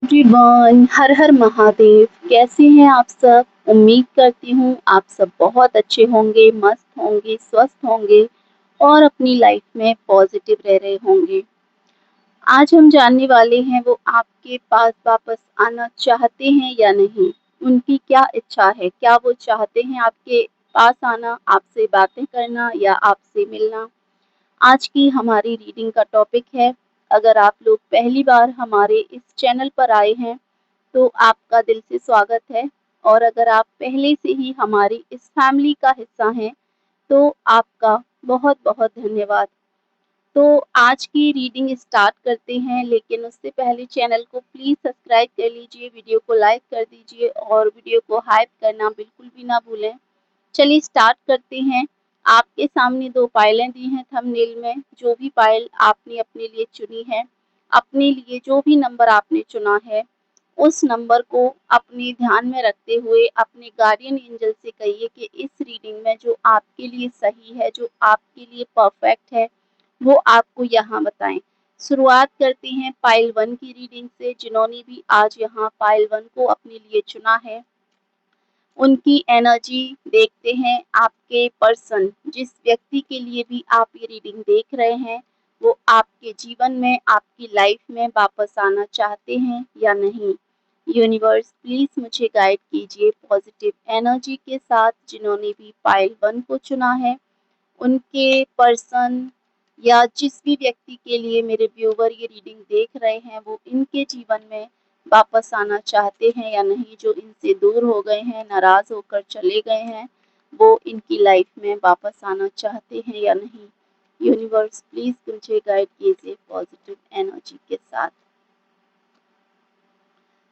Everyone, हर हर महादेव। कैसे हैं आप सब? उम्मीद करती हूँ आप सब बहुत अच्छे होंगे, मस्त होंगे, स्वस्थ होंगे और अपनी लाइफ में पॉजिटिव रह रहे होंगे। आज हम जानने वाले हैं वो आपके पास वापस आना चाहते हैं या नहीं। उनकी क्या इच्छा है, क्या वो चाहते हैं आपके पास आना, आपसे बातें करना या आपसे मिलना। आज की हमारी रीडिंग का टॉपिक है, अगर आप लोग पहली बार हमारे इस चैनल पर आए हैं तो आपका दिल से स्वागत है, और अगर आप पहले से ही हमारी इस फैमिली का हिस्सा हैं तो आपका बहुत बहुत धन्यवाद। तो आज की रीडिंग स्टार्ट करते हैं, लेकिन उससे पहले चैनल को प्लीज़ सब्सक्राइब कर लीजिए, वीडियो को लाइक कर दीजिए और वीडियो को हाइप करना बिल्कुल भी ना भूलें। चलिए स्टार्ट करते हैं। आपके सामने 2 पायलें दी हैं थंबनेल में। जो भी पायल आपने अपने लिए चुनी है, अपने लिए जो भी नंबर आपने चुना है, उस नंबर को अपने ध्यान में रखते हुए अपने गार्डियन एंजल से कहिए कि इस रीडिंग में जो आपके लिए सही है, जो आपके लिए परफेक्ट है, वो आपको यहाँ बताएं। शुरुआत करते हैं पाइल 1 की रीडिंग से। जिन्होंने भी आज यहाँ पाइल 1 को अपने लिए चुना है, उनकी एनर्जी देखते हैं। आपके पर्सन, जिस व्यक्ति के लिए भी आप ये रीडिंग देख रहे हैं, वो आपके जीवन में, आपकी लाइफ में वापस आना चाहते हैं या नहीं। यूनिवर्स प्लीज़ मुझे गाइड कीजिए पॉजिटिव एनर्जी के साथ। जिन्होंने भी पाइल 1 को चुना है, उनके पर्सन या जिस भी व्यक्ति के लिए मेरे व्यूवर ये रीडिंग देख रहे हैं, वो इनके जीवन में वापस आना चाहते हैं या नहीं। जो इनसे दूर हो गए हैं, नाराज़ होकर चले गए हैं, वो इनकी लाइफ में वापस आना चाहते हैं या नहीं। यूनिवर्स प्लीज़ मुझे गाइड कीजिए पॉजिटिव एनर्जी के साथ।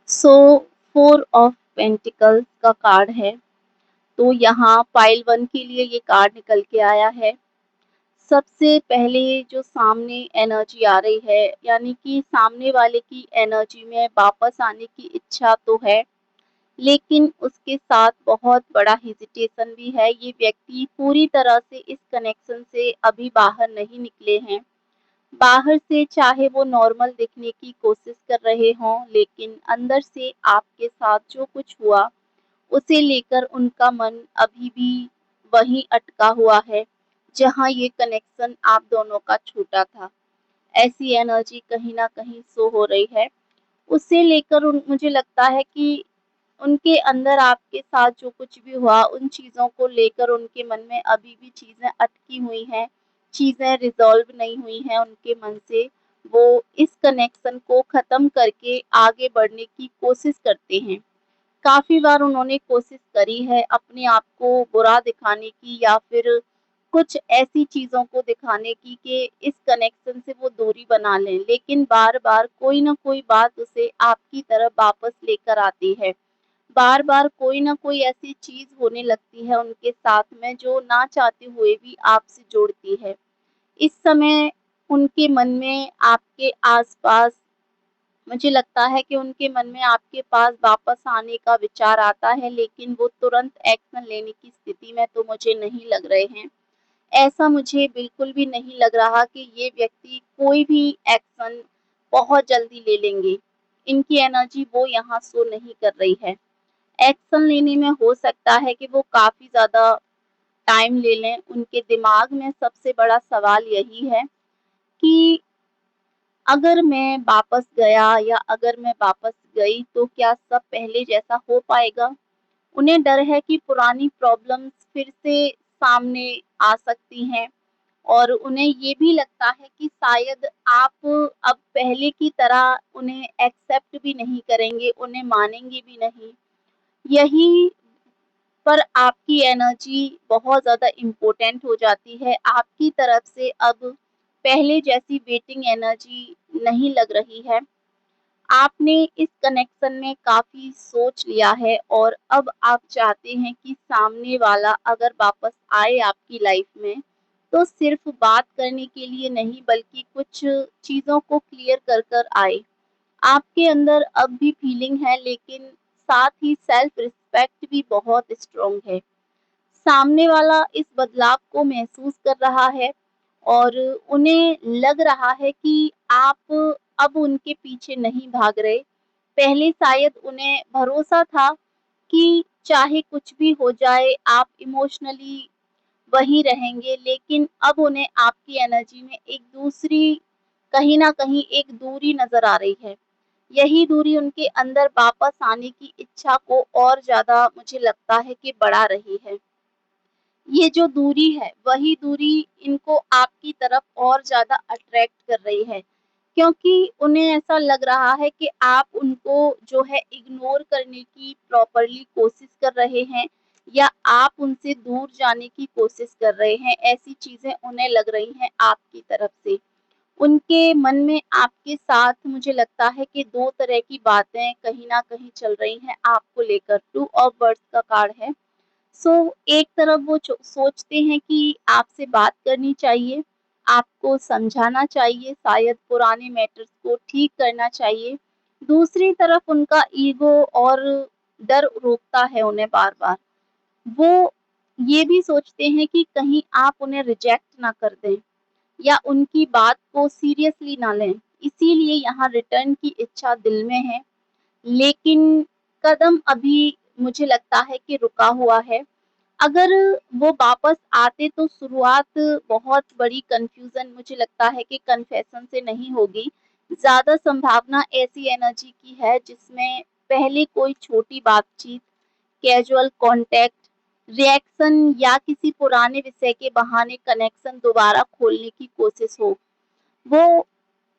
सो 4 ऑफ पेंटिकल्स का कार्ड है। तो यहाँ पाइल 1 के लिए ये कार्ड निकल के आया है। सबसे पहले जो सामने एनर्जी आ रही है, यानी कि सामने वाले की एनर्जी में वापस आने की इच्छा तो है, लेकिन उसके साथ बहुत बड़ा हेजिटेशन भी है। ये व्यक्ति पूरी तरह से इस कनेक्शन से अभी बाहर नहीं निकले हैं। बाहर से चाहे वो नॉर्मल दिखने की कोशिश कर रहे हों, लेकिन अंदर से आपके साथ जो कुछ हुआ, उसे लेकर उनका मन अभी भी वहीं अटका हुआ है, जहाँ ये कनेक्शन आप दोनों का छूटा था। ऐसी एनर्जी कहीं न कहीं शो हो रही है। उसे लेकर मुझे लगता है कि उनके अंदर आपके साथ जो कुछ भी हुआ, उन चीज़ों को लेकर उनके मन में अभी भी चीज़ें अटकी हुई हैं, चीज़ें रिज़ॉल्व नहीं हुई हैं उनके मन से। वो इस कनेक्शन को ख़त्म करके आगे बढ़ने की कोशिश करते हैं। काफ़ी बार उन्होंने कोशिश करी है अपने आप को बुरा दिखाने की, या फिर कुछ ऐसी चीज़ों को दिखाने की कि इस कनेक्शन से वो दूरी बना लें, लेकिन बार-बार कोई न कोई बात उसे आपकी तरफ वापस लेकर आती है। बार-बार कोई न कोई ऐसी चीज़ होने लगती है उनके साथ में, जो ना चाहते हुए भी आपसे जुड़ती है। इस समय उनके मन में आपके आस-पास, मुझे लगता है कि उनके मन में आपके पास वापस आने का विचार आता है, लेकिन वो तुरंत एक्शन लेने की स्थिति में तो मुझे नहीं लग रहे हैं। ऐसा मुझे बिल्कुल भी नहीं लग रहा कि ये व्यक्ति कोई भी एक्शन बहुत जल्दी ले लेंगे। इनकी एनर्जी वो यहाँ शो नहीं कर रही है। एक्शन लेने में हो सकता है कि वो काफ़ी ज़्यादा टाइम ले लें। उनके दिमाग में सबसे बड़ा सवाल यही है कि अगर मैं वापस गया या अगर मैं वापस गई तो क्या सब पहले जैसा हो पाएगा? उन्हें डर है कि पुरानी प्रॉब्लम्स फिर से सामने आ सकती हैं, और उन्हें ये भी लगता है कि शायद आप अब पहले की तरह उन्हें एक्सेप्ट भी नहीं करेंगे, उन्हें मानेंगे भी नहीं। यही पर आपकी एनर्जी बहुत ज़्यादा इम्पोर्टेंट हो जाती है। आपकी तरफ से अब पहले जैसी वेटिंग एनर्जी नहीं लग रही है। आपने इस कनेक्शन में काफ़ी सोच लिया है, और अब आप चाहते हैं कि सामने वाला अगर वापस आए आपकी लाइफ में, तो सिर्फ बात करने के लिए नहीं, बल्कि कुछ चीज़ों को क्लियर कर कर आए। आपके अंदर अब भी फीलिंग है, लेकिन साथ ही सेल्फ रिस्पेक्ट भी बहुत स्ट्रॉन्ग है। सामने वाला इस बदलाव को महसूस कर रहा है, और उन्हें लग रहा है कि आप अब उनके पीछे नहीं भाग रहे। पहले शायद उन्हें भरोसा था कि चाहे कुछ भी हो जाए, आप इमोशनली वहीं रहेंगे, लेकिन अब उन्हें आपकी एनर्जी में एक दूसरी, कहीं न कहीं एक दूरी नज़र आ रही है। यही दूरी उनके अंदर वापस आने की इच्छा को और ज़्यादा मुझे लगता है कि बढ़ा रही है। ये जो दूरी है, वही दूरी इनको आपकी तरफ और ज़्यादा अट्रैक्ट कर रही है, क्योंकि उन्हें ऐसा लग रहा है कि आप उनको जो है इग्नोर करने की प्रॉपरली कोशिश कर रहे हैं, या आप उनसे दूर जाने की कोशिश कर रहे हैं, ऐसी चीज़ें उन्हें लग रही हैं आपकी तरफ से। उनके मन में आपके साथ मुझे लगता है कि 2 तरह की बातें कहीं न कहीं चल रही हैं आपको लेकर। 2 ऑफ वर्ड्स का कार्ड है। एक तरफ वो सोचते हैं कि आपसे बात करनी चाहिए, आपको समझाना चाहिए, शायद पुराने मैटर्स को ठीक करना चाहिए। दूसरी तरफ उनका ईगो और डर रोकता है उन्हें बार-बार। वो ये भी सोचते हैं कि कहीं आप उन्हें रिजेक्ट ना कर दें या उनकी बात को सीरियसली ना लें। इसीलिए यहाँ रिटर्न की इच्छा दिल में है, लेकिन कदम अभी मुझे लगता है कि रुका हुआ है। अगर वो वापस आते तो शुरुआत बहुत बड़ी कन्फ्यूज़न मुझे लगता है कि कन्फेशन से नहीं होगी। ज़्यादा संभावना ऐसी एनर्जी की है जिसमें पहले कोई छोटी बातचीत, कैजुअल कॉन्टैक्ट, रिएक्शन या किसी पुराने विषय के बहाने कनेक्शन दोबारा खोलने की कोशिश हो। वो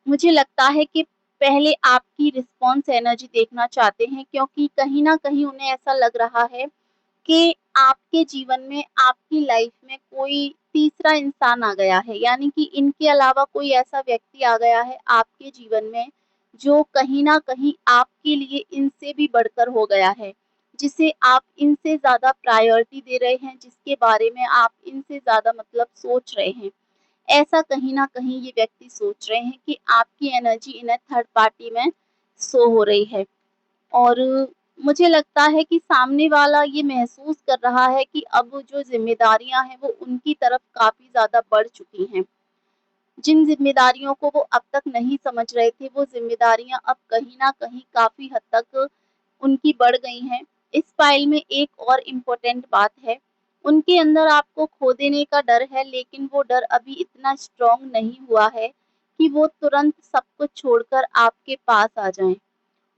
मुझे लगता है कि पहले आपकी रिस्पॉन्स एनर्जी देखना चाहते हैं, क्योंकि कहीं न कहीं उन्हें ऐसा लग रहा है कि आपके जीवन में, आपकी लाइफ में कोई तीसरा इंसान आ गया है, यानी कि इनके अलावा कोई ऐसा व्यक्ति आ गया है आपके जीवन में, जो कहीं न कहीं आपके लिए इनसे भी बढ़कर हो गया है, जिसे आप इनसे ज़्यादा प्रायोरिटी दे रहे हैं, जिसके बारे में आप इनसे ज़्यादा मतलब सोच रहे हैं। ऐसा कहीं न कहीं ये व्यक्ति सोच रहे हैं कि आपकी एनर्जी इन्हें थर्ड पार्टी में शो हो रही है। और मुझे लगता है कि सामने वाला ये महसूस कर रहा है कि अब जो ज़िम्मेदारियाँ हैं वो उनकी तरफ काफ़ी ज़्यादा बढ़ चुकी हैं। जिन ज़िम्मेदारियों को वो अब तक नहीं समझ रहे थे, वो ज़िम्मेदारियाँ अब कहीं न कहीं काफ़ी हद तक उनकी बढ़ गई हैं। इस फाइल में एक और इम्पोर्टेंट बात है, उनके अंदर आपको खो देने का डर है, लेकिन वो डर अभी इतना स्ट्रॉन्ग नहीं हुआ है कि वो तुरंत सब कुछ छोड़कर आपके पास आ जाएँ।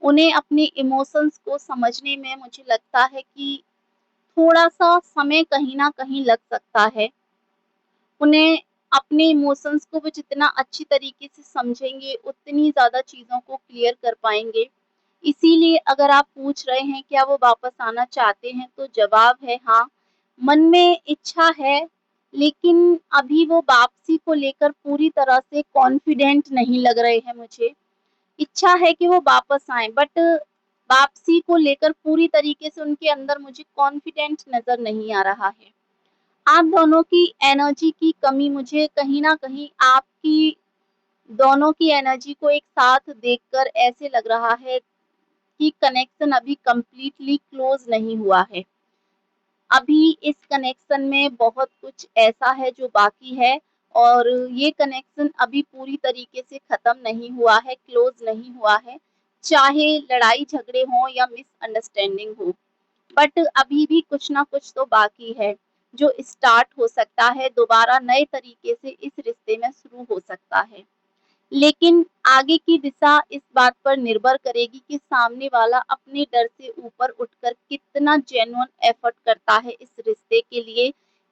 उन्हें अपने इमोशंस को समझने में मुझे लगता है कि थोड़ा-सा समय कहीं न कहीं लग सकता है। उन्हें अपने इमोशंस को वो जितना अच्छी तरीके से समझेंगे, उतनी ज़्यादा चीज़ों को क्लियर कर पाएँगे। इसीलिए अगर आप पूछ रहे हैं क्या वो वापस आना चाहते हैं, तो जवाब है हाँ। मन में इच्छा है, लेकिन अभी वो वापसी को लेकर पूरी तरह से कॉन्फिडेंट नहीं लग रहे हैं मुझे। इच्छा है कि वो वापस आएँ, बट वापसी को लेकर पूरी तरीके से उनके अंदर मुझे कॉन्फिडेंट नज़र नहीं आ रहा है। आप दोनों की एनर्जी की कमी मुझे कहीं न कहीं आपकी दोनों की एनर्जी को एक साथ देखकर ऐसे लग रहा है कि कनेक्शन अभी कंप्लीटली क्लोज़ नहीं हुआ है। अभी इस कनेक्शन में बहुत कुछ ऐसा है जो बाकी है, और ये कनेक्शन अभी पूरी तरीके से खत्म नहीं हुआ है, क्लोज़ नहीं हुआ है। चाहे लड़ाई-झगड़े हों या मिसअंडरस्टैंडिंग हो, बट अभी भी कुछ ना कुछ तो बाकी है, जो स्टार्ट हो सकता है, दोबारा नए तरीके से इस रिश्ते में शुरू हो सकता है। लेकिन आगे की दिशा इस बात पर निर्भर करेगी कि सामने वाला अपने डर से ऊपर उठकर कितना जेन्युइन एफर्ट करता है इस रिश्ते के लिए,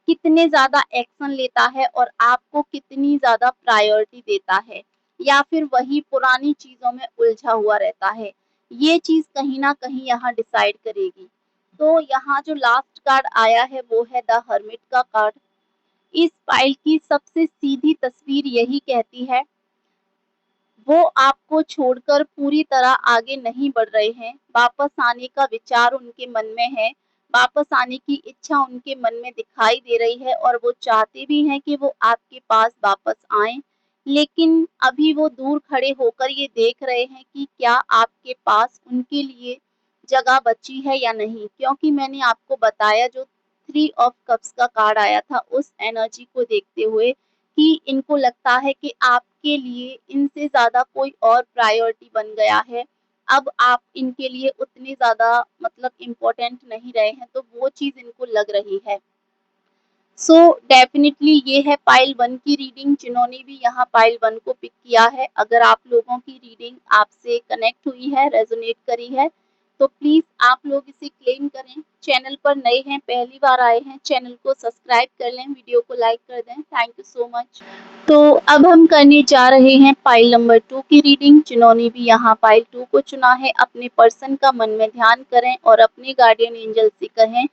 कितने ज़्यादा एक्शन लेता है और आपको कितनी ज़्यादा प्रायोरिटी देता है, या फिर वही पुरानी चीज़ों में उलझा हुआ रहता है। ये चीज़ कहीं न कहीं यहाँ डिसाइड करेगी। तो यहाँ जो लास्ट कार्ड आया है वो है द हर्मिट का कार्ड। इस फाइल की सबसे सीधी तस्वीर यही कहती है, वो आपको छोड़कर पूरी तरह आगे नहीं बढ़ रहे हैं, वापस आने का विचार उनके मन में है, वापस आने की इच्छा उनके मन में दिखाई दे रही है, और वो चाहते भी हैं कि वो आपके पास वापस आएँ, लेकिन अभी वो दूर खड़े होकर ये देख रहे हैं कि क्या आपके पास उनके लिए जगह बची है या नहीं। क्योंकि मैंने आपको बताया, जो 3 ऑफ कप्स का कार्ड आया था, उस एनर्जी को देखते हुए कि इनको लगता है कि आपके लिए इनसे ज़्यादा कोई और प्रायोरिटी बन गया है। अब आप इनके लिए उतने ज़्यादा मतलब इम्पोर्टेंट नहीं रहे हैं, तो वो चीज़ इनको लग रही है। सो डेफ़िनिटली ये है पाइल 1 की रीडिंग, जिन्होंने भी यहाँ पाइल 1 को पिक किया है। अगर आप लोगों की रीडिंग आपसे कनेक्ट हुई है, रेज़ोनेट करी है, तो प्लीज़ आप लोग इसे क्लेम करें। चैनल पर नए हैं, पहली बार आए हैं, चैनल को सब्सक्राइब कर लें, वीडियो को लाइक कर दें। Thank you so much. तो अब हम करने जा रहे हैं पाइल नंबर 2 की रीडिंग। जिन्होंने भी यहाँ पाइल 2 को चुना है, अपने पर्सन का मन में ध्यान करें और अपने गार्डियन एंजल से कहें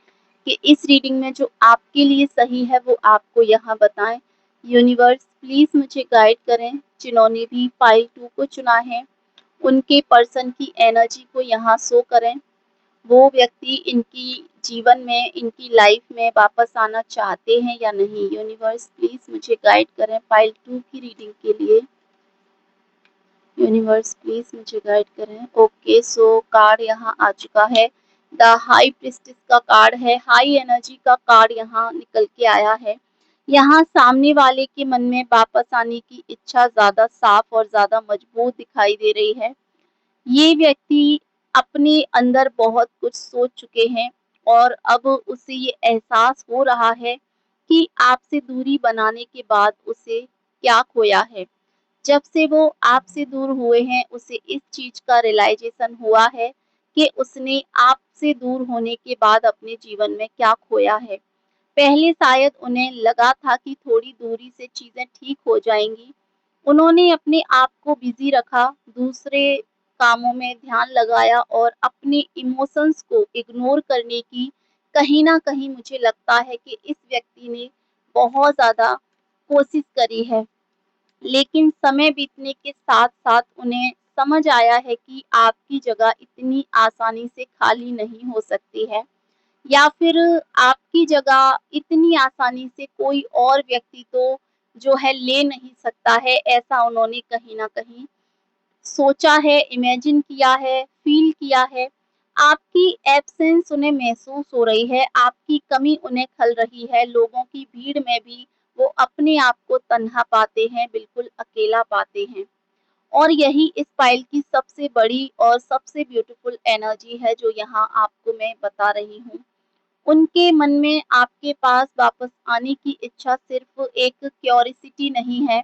कि इस रीडिंग में जो आपके लिए सही है वो आपको यहाँ बताएं। यूनिवर्स प्लीज़ मुझे गाइड करें। जिन्होंने भी पाइल 2 को चुना है, उनके पर्सन की एनर्जी को यहाँ शो करें। वो व्यक्ति इनकी जीवन में, इनकी लाइफ में वापस आना चाहते हैं या नहीं। यूनिवर्स प्लीज़ मुझे गाइड करें पाइल 2 की रीडिंग के लिए। यूनिवर्स प्लीज़ मुझे गाइड करें। ओके, सो कार्ड यहाँ आ चुका है। द हाई प्रीस्टेस का कार्ड है, हाई एनर्जी का कार्ड यहाँ निकल के आया है। यहाँ सामने वाले के मन में वापस आने की इच्छा ज़्यादा साफ और ज़्यादा मजबूत दिखाई दे रही है। ये व्यक्ति अपने अंदर बहुत कुछ सोच चुके हैं और अब उसे ये एहसास हो रहा है कि आपसे दूरी बनाने के बाद उसे क्या खोया है। जब से वो आपसे दूर हुए हैं, उसे इस चीज़ का रियलाइज़ेशन हुआ है कि उसने आपसे दूर होने के बाद अपने जीवन में क्या खोया है। पहले शायद उन्हें लगा था कि थोड़ी दूरी से चीज़ें ठीक हो जाएँगी। उन्होंने अपने आप को बिज़ी रखा, दूसरे कामों में ध्यान लगाया और अपने इमोशंस को इग्नोर करने की कहीं न कहीं मुझे लगता है कि इस व्यक्ति ने बहुत ज़्यादा कोशिश करी है। लेकिन समय बीतने के साथ-साथ उन्हें समझ आया है कि आपकी जगह इतनी आसानी से खाली नहीं हो सकती है, या फिर आपकी जगह इतनी आसानी से कोई और व्यक्ति तो जो है ले नहीं सकता है, ऐसा उन्होंने कहीं न कहीं सोचा है, इमेजिन किया है, फ़ील किया है। आपकी एब्सेंस उन्हें महसूस हो रही है, आपकी कमी उन्हें खल रही है। लोगों की भीड़ में भी वो अपने आप को तन्हा पाते हैं, बिल्कुल अकेला पाते हैं। और यही इस फाइल की सबसे बड़ी और सबसे ब्यूटीफुल एनर्जी है जो यहाँ आपको मैं बता रही हूँ। उनके मन में आपके पास वापस आने की इच्छा सिर्फ़ एक क्यूरियोसिटी नहीं है,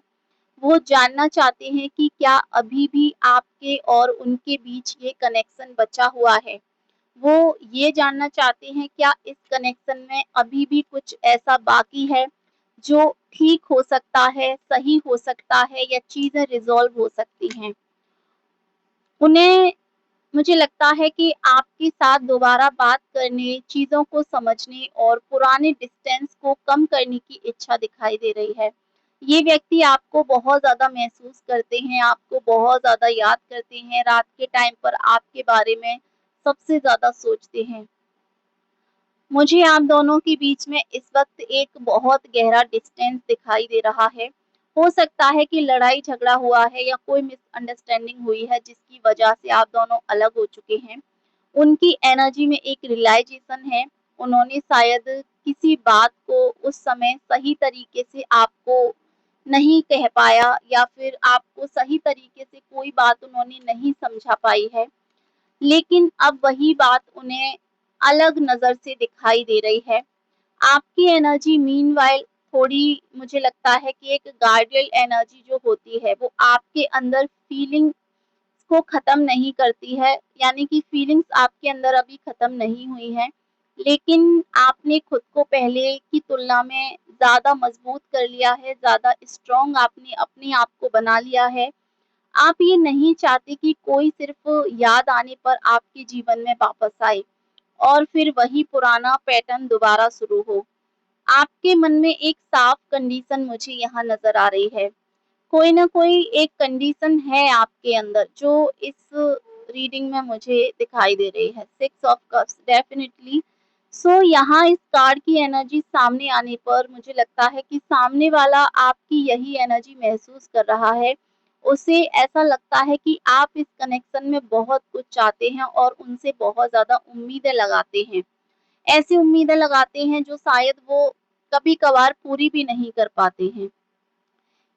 वो जानना चाहते हैं कि क्या अभी भी आपके और उनके बीच ये कनेक्शन बचा हुआ है। वो ये जानना चाहते हैं क्या इस कनेक्शन में अभी भी कुछ ऐसा बाकी है जो ठीक हो सकता है, सही हो सकता है या चीज़ें रिज़ॉल्व हो सकती हैं। उन्हें मुझे लगता है कि आपके साथ दोबारा बात करने, चीज़ों को समझने और पुराने डिस्टेंस को कम करने की इच्छा दिखाई दे रही है। ये व्यक्ति आपको बहुत ज़्यादा महसूस करते हैं, आपको बहुत ज़्यादा याद करते हैं, रात के टाइम पर आपके बारे में सबसे ज़्यादा सोचते हैं। मुझे आप दोनों के बीच में इस वक़्त एक बहुत गहरा डिस्टेंस दिखाई दे रहा है। हो सकता है कि लड़ाई-झगड़ा हुआ है या कोई मिसअंडरस्टैंडिंग हुई है जिसकी वजह से आप दोनों अलग हो चुके हैं। उनकी एनर्जी में एक रियलाइज़ेशन है, उन्होंने शायद किसी बात को उस समय सही तरीके से आपको नहीं कह पाया या फिर आपको सही तरीके से कोई बात उन्होंने नहीं समझा पाई है। लेकिन अब वही बात उन्हें अलग नज़र से दिखाई दे रही है। आपकी एनर्जी मीनवाइल थोड़ी मुझे लगता है कि एक गार्डियन एनर्जी जो होती है वो आपके अंदर फीलिंग्स को ख़त्म नहीं करती है, यानी कि फीलिंग्स आपके अंदर अभी ख़त्म नहीं हुई हैं। लेकिन आपने खुद को पहले की तुलना में ज़्यादा मज़बूत कर लिया है, ज़्यादा स्ट्रॉन्ग आपने अपने आप को बना लिया है। आप ये नहीं चाहते कि कोई सिर्फ़ याद आने पर आपके जीवन में वापस आए और फिर वही पुराना पैटर्न दोबारा शुरू हो। आपके मन में एक साफ कंडीशन मुझे यहाँ नज़र आ रही है। कोई न कोई एक कंडीशन है आपके अंदर जो इस रीडिंग में मुझे दिखाई दे रही है। 6 ऑफ कप्स डेफ़िनिटली। सो यहाँ इस कार्ड की एनर्जी सामने आने पर मुझे लगता है कि सामने वाला आपकी यही एनर्जी महसूस कर रहा है। उसे ऐसा लगता है कि आप इस कनेक्शन में बहुत कुछ चाहते हैं और उनसे बहुत ज़्यादा उम्मीदें लगाते हैं। ऐसी उम्मीदें लगाते हैं जो शायद वो कभी-कभार पूरी भी नहीं कर पाते हैं।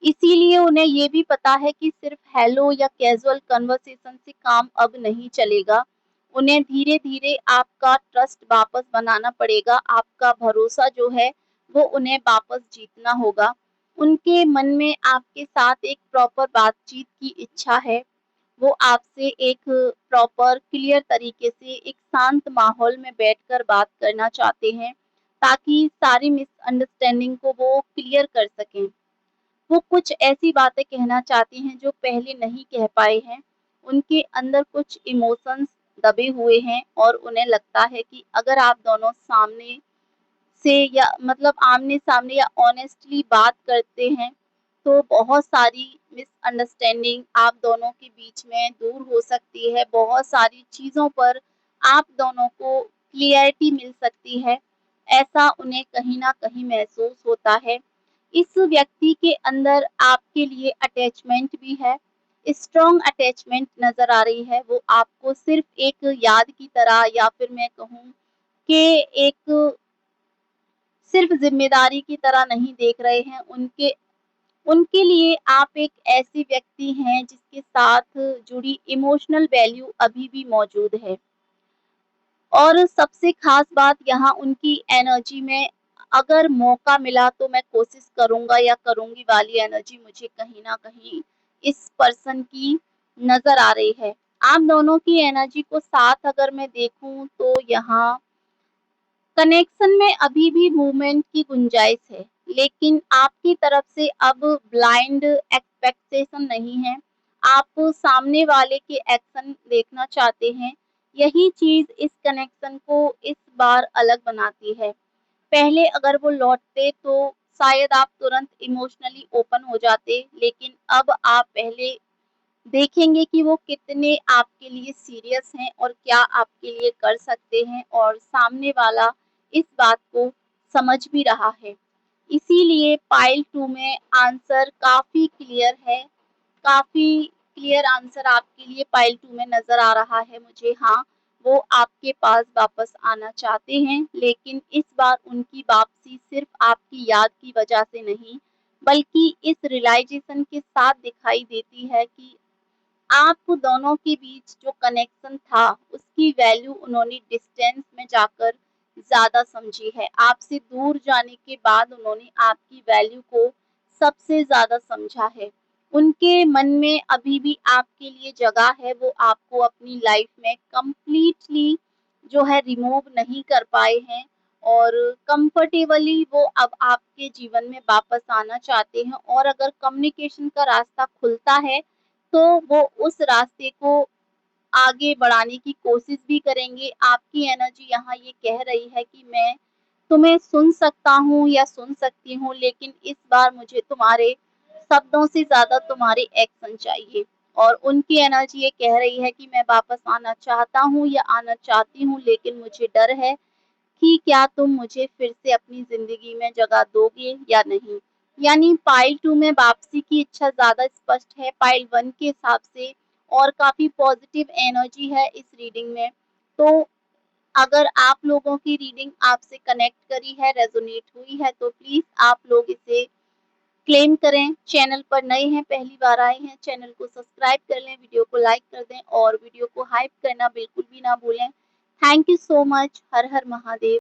इसीलिए उन्हें ये भी पता है कि सिर्फ हेलो या कैजुअल कन्वर्सेशन से काम अब नहीं चलेगा। उन्हें धीरे-धीरे आपका ट्रस्ट वापस बनाना पड़ेगा, आपका भरोसा जो है वो उन्हें वापस जीतना होगा। उनके मन में आपके साथ एक प्रॉपर बातचीत की इच्छा है। वो आपसे एक प्रॉपर क्लियर तरीके से एक शांत माहौल में बैठकर बात करना चाहते हैं, ताकि सारी मिसअंडरस्टैंडिंग को वो क्लियर कर सकें। वो कुछ ऐसी बातें कहना चाहती हैं जो पहले नहीं कह पाए हैं। उनके अंदर कुछ इमोशंस दबे हुए हैं और उन्हें लगता है कि अगर आप दोनों सामने से या मतलब आमने-सामने या ऑनेस्टली बात करते हैं, तो बहुत सारी मिसअंडरस्टैंडिंग आप दोनों के बीच में दूर हो सकती है। बहुत सारी चीज़ों पर आप दोनों को क्लैरिटी मिल सकती है। ऐसा उन्हें कहीं न कहीं महसूस होता है। इस व्यक्ति के अंदर आपके लिए अटैचमेंट भी है, स्ट्रॉन्ग अटैचमेंट नज़र आ रही है। वो आपको सिर्फ़ एक याद की तरह या फिर मैं कहूँ कि एक सिर्फ़ ज़िम्मेदारी की तरह नहीं देख रहे हैं। उनके उनके लिए आप एक ऐसी व्यक्ति हैं जिसके साथ जुड़ी इमोशनल वैल्यू अभी भी मौजूद है। और सबसे ख़ास बात यहाँ उनकी एनर्जी में अगर मौका मिला तो मैं कोशिश करूँगा या करूँगी वाली एनर्जी मुझे कहीं न कहीं इस पर्सन की नज़र आ रही है। आप दोनों की एनर्जी को साथ अगर मैं देखूँ तो यहाँ कनेक्शन में अभी भी मूवमेंट की गुंजाइश है, लेकिन आपकी तरफ से अब ब्लाइंड एक्सपेक्टेशन नहीं है। आप सामने वाले के एक्शन देखना चाहते हैं। यही चीज़ इस कनेक्शन को इस बार अलग बनाती है। पहले अगर वो लौटते तो शायद आप तुरंत इमोशनली ओपन हो जाते, लेकिन अब आप पहले देखेंगे कि वो कितने आपके लिए सीरियस हैं और क्या आपके लिए कर सकते हैं और सामने वाला इस बात को समझ भी रहा है। इसीलिए पाइल 2 में आंसर काफ़ी क्लियर है, काफ़ी क्लियर आंसर आपके लिए पाइल 2 में नज़र आ रहा है मुझे। हाँ, वो आपके पास वापस आना चाहते हैं, लेकिन इस बार उनकी वापसी सिर्फ़ आपकी याद की वजह से नहीं, बल्कि इस रियलाइज़ेशन के साथ दिखाई देती है कि आप दोनों के बीच जो कनेक्शन था, उसकी वैल्यू उन्होंने डिस्टेंस में जाकर ज़्यादा समझी है। आपसे दूर जाने के बाद उन्होंने आपकी वैल्यू को सबसे ज़्यादा समझा है। उनके मन में अभी भी आपके लिए जगह है, वो आपको अपनी लाइफ में कंप्लीटली जो है रिमूव नहीं कर पाए हैं और कंफर्टेबली वो अब आपके जीवन में वापस आना चाहते हैं और अगर कम्युनिकेशन का रास्ता खुलता है, तो वो उस रास्ते को आगे बढ़ाने की कोशिश भी करेंगे। आपकी एनर्जी यहाँ ये कह रही है कि मैं तुम्हें सुन सकता हूँ या सुन सकती हूँ, लेकिन इस बार मुझे तुम्हारे शब्दों से ज़्यादा तुम्हारे एक्शन चाहिए। और उनकी एनर्जी ये कह रही है कि मैं वापस आना चाहता हूँ या आना चाहती हूँ, लेकिन मुझे डर है कि क्या तुम मुझे फिर से अपनी ज़िंदगी में जगह दोगे या नहीं? यानी पाइल 2 में वापसी की इच्छा ज़्यादा स्पष्ट है पाइल 1 के हिसाब से और काफ़ी पॉजिटिव एनर्जी है इस रीडिंग में। तो अगर आप लोगों की रीडिंग आपसे कनेक्ट करी है, रेज़ोनेट हुई है, तो प्लीज़ आप लोग इसे क्लेम करें। चैनल पर नए हैं, पहली बार आए हैं, चैनल को सब्सक्राइब कर लें, वीडियो को लाइक कर दें और वीडियो को हाइप करना बिल्कुल भी ना भूलें। Thank you so much. Her her Mahadev.